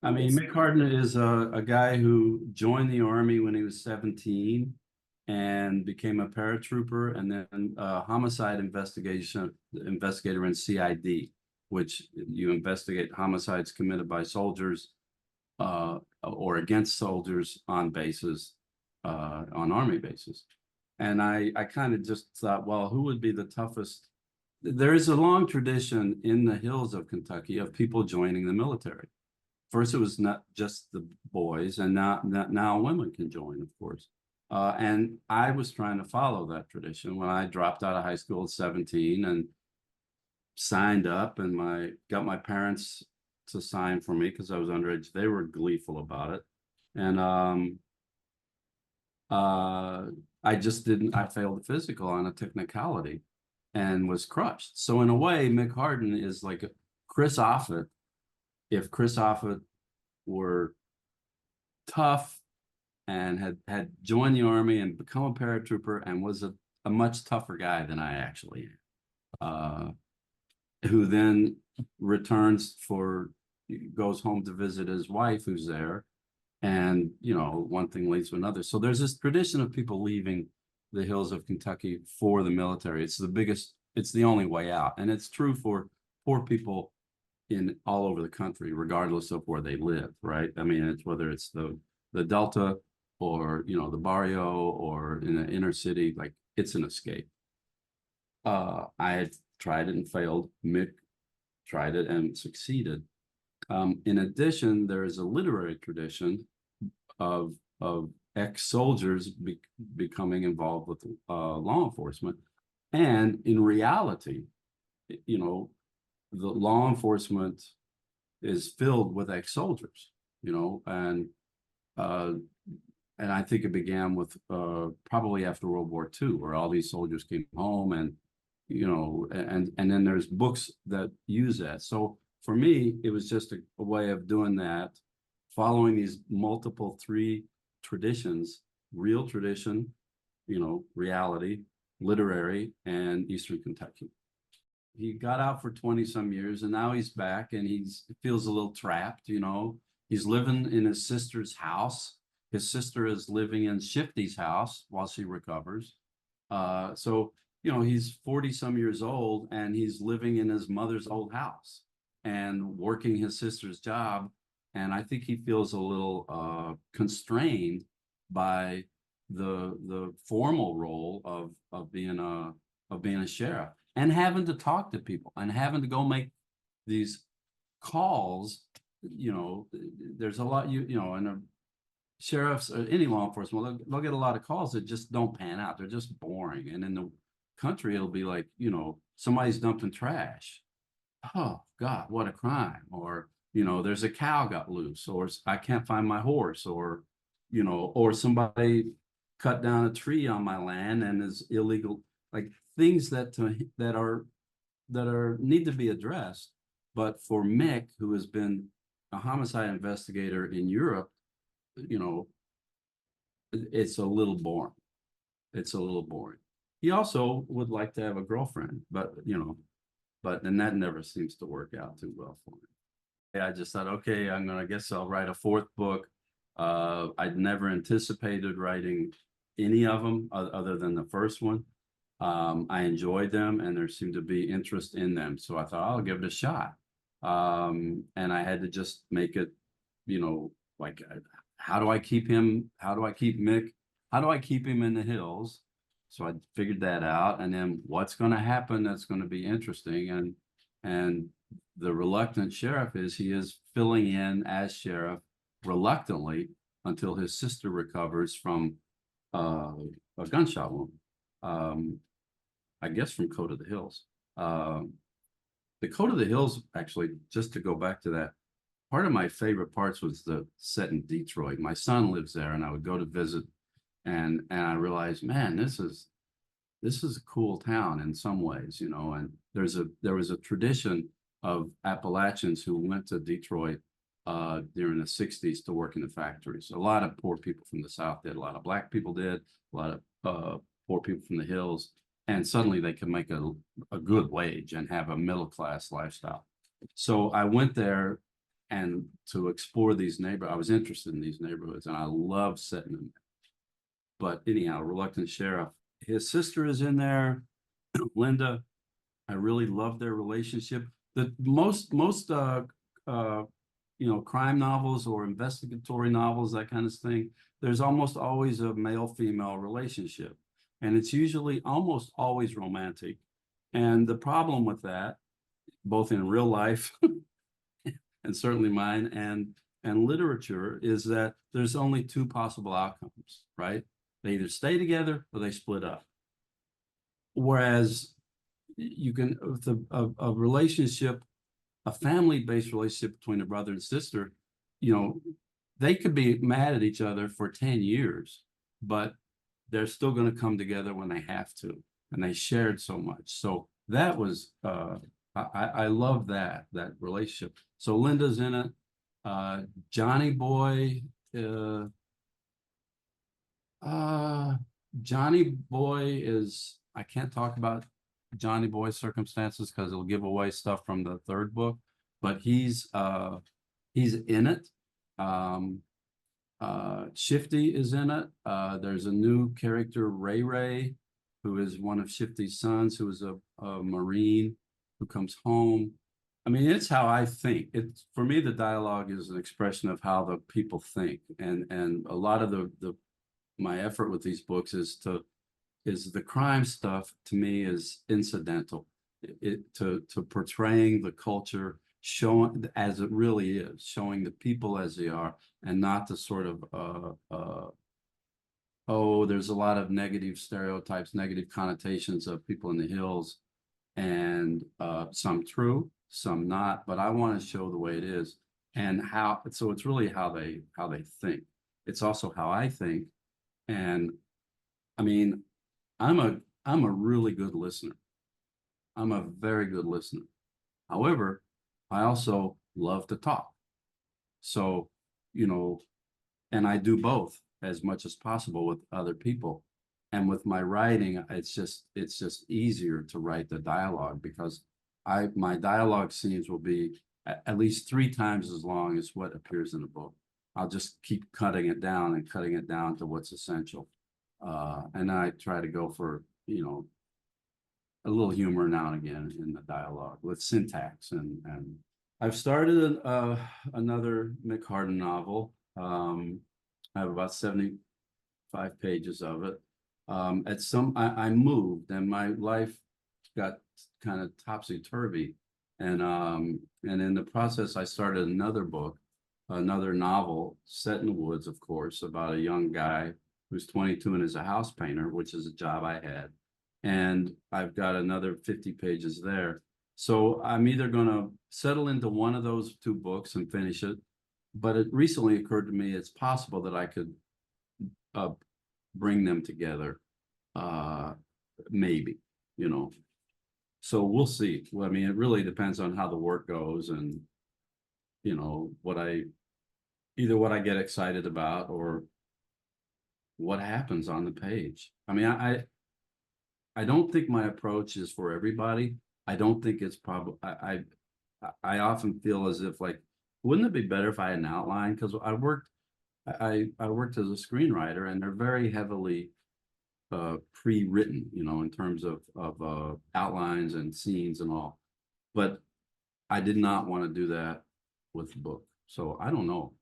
I mean, Mick Hardin is a guy who joined the Army when he was 17 and became a paratrooper and then a homicide investigator in CID, which you investigate homicides committed by soldiers or against soldiers on bases, on Army bases. And I kind of just thought, well, who would be the toughest? There is a long tradition in the hills of Kentucky of people joining the military. First, it was not just the boys, and now women can join, of course. And I was trying to follow that tradition when I dropped out of high school at 17 and signed up, and got my parents to sign for me because I was underage. They were gleeful about it, and uh, I just didn't. I failed the physical on a technicality, and was crushed. So in a way, Mick Hardin is like Chris Offutt if Chris Offutt were tough and had joined the Army and become a paratrooper and was a much tougher guy than I actually am, who then goes home to visit his wife who's there. And, one thing leads to another. So there's this tradition of people leaving the hills of Kentucky for the military. It's the only way out. And it's true for poor people in all over the country, regardless of where they live, right? I mean, it's whether it's the Delta or the barrio or in the inner city, like it's an escape. I had tried it and failed. Mick tried it and succeeded. In addition, there is a literary tradition of ex-soldiers becoming involved with law enforcement, and in reality, the law enforcement is filled with ex-soldiers, uh, and I think it began with probably after World War II, where all these soldiers came home, and and then there's books that use that. So for me, it was just a way of doing that, following these multiple three traditions: real tradition, reality, literary, and Eastern Kentucky. He got out for 20 some years, and now he's back, and he feels a little trapped. He's living in his sister's house. His sister is living in Shifty's house while she recovers. So he's 40 some years old, and he's living in his mother's old house and working his sister's job. And I think he feels a little constrained by the formal role of being a sheriff, and having to talk to people and having to go make these calls. There's a lot, and sheriffs or any law enforcement, they'll get a lot of calls that just don't pan out. They're just boring. And in the country, it'll be like, somebody's dumping trash. Oh God, what a crime. Or, there's a cow got loose, or I can't find my horse, or, or somebody cut down a tree on my land and is illegal. Like things that are need to be addressed. But for Mick, who has been a homicide investigator in Europe, it's a little boring. It's a little boring. He also would like to have a girlfriend, but and that never seems to work out too well for me. I just thought, okay, I guess I'll write a fourth book. I'd never anticipated writing any of them other than the first one. I enjoyed them, and there seemed to be interest in them. So I thought I'll give it a shot. And I had to just make it, like, how do I keep him? How do I keep Mick? How do I keep him in the hills? So I figured that out. And then what's going to happen that's going to be interesting. And the reluctant sheriff he is filling in as sheriff reluctantly until his sister recovers from a gunshot wound. I guess from Coat of the Hills. The Coat of the Hills, actually, just to go back to that, part of my favorite parts was the set in Detroit. My son lives there, and I would go to visit, and I realized, man, this is a cool town in some ways, and there was a tradition of Appalachians who went to Detroit during the 60s to work in the factories. A lot of poor people from the South did, a lot of Black people did, a lot of poor people from the hills, and suddenly they could make a good wage and have a middle class lifestyle. So I went there and to explore these neighborhoods. I was interested in these neighborhoods, and I love setting them. But anyhow, Reluctant Sheriff, his sister is in there, Linda. I really love their relationship. The most crime novels or investigatory novels, that kind of thing, there's almost always a male-female relationship. And it's usually almost always romantic. And the problem with that, both in real life and certainly mine and literature, is that there's only two possible outcomes, right? They either stay together or they split up. Whereas you can, with a relationship, a family-based relationship between a brother and sister, they could be mad at each other for 10 years, but they're still going to come together when they have to. And they shared so much. So that was, I love that relationship. So Linda's in it. Johnny Boy, Johnny Boy is, I can't talk about Johnny Boy's circumstances because it'll give away stuff from the third book, but he's in it. Shifty is in it. There's a new character, Ray, who is one of Shifty's sons, who is a Marine who comes home. I mean, it's how I think. It's, for me, the dialogue is an expression of how the people think, and a lot of my effort with these books is the crime stuff, to me, is incidental. To portraying the culture, showing as it really is, showing the people as they are, and not the sort of oh, there's a lot of negative stereotypes, negative connotations of people in the hills, and some true, some not. But I want to show the way it is, and how. So it's really how they think. It's also how I think, and I mean, I'm a really good listener. I'm a very good listener. However, I also love to talk. So, and I do both as much as possible with other people. And with my writing, it's just easier to write the dialogue, because my dialogue scenes will be at least 3 times as long as what appears in the book. I'll just keep cutting it down and cutting it down to what's essential. And I try to go for, a little humor now and again in the dialogue with syntax. And I've started another Mick Hardin novel. I have about 75 pages of it. I moved, and my life got kind of topsy-turvy. And in the process, I started another book, another novel set in the woods, of course, about a young guy who's 22 and is a house painter, which is a job I had. And I've got another 50 pages there. So I'm either going to settle into one of those 2 books and finish it. But it recently occurred to me it's possible that I could bring them together, maybe, So we'll see. Well, I mean, it really depends on how the work goes, and, what I get excited about, or what happens on the page. I mean, I don't think my approach is for everybody. I don't think it's probably, I often feel as if, like, wouldn't it be better if I had an outline? Because I worked as a screenwriter, and they're very heavily pre-written, in terms of outlines and scenes and all. But I did not want to do that with the book. So I don't know.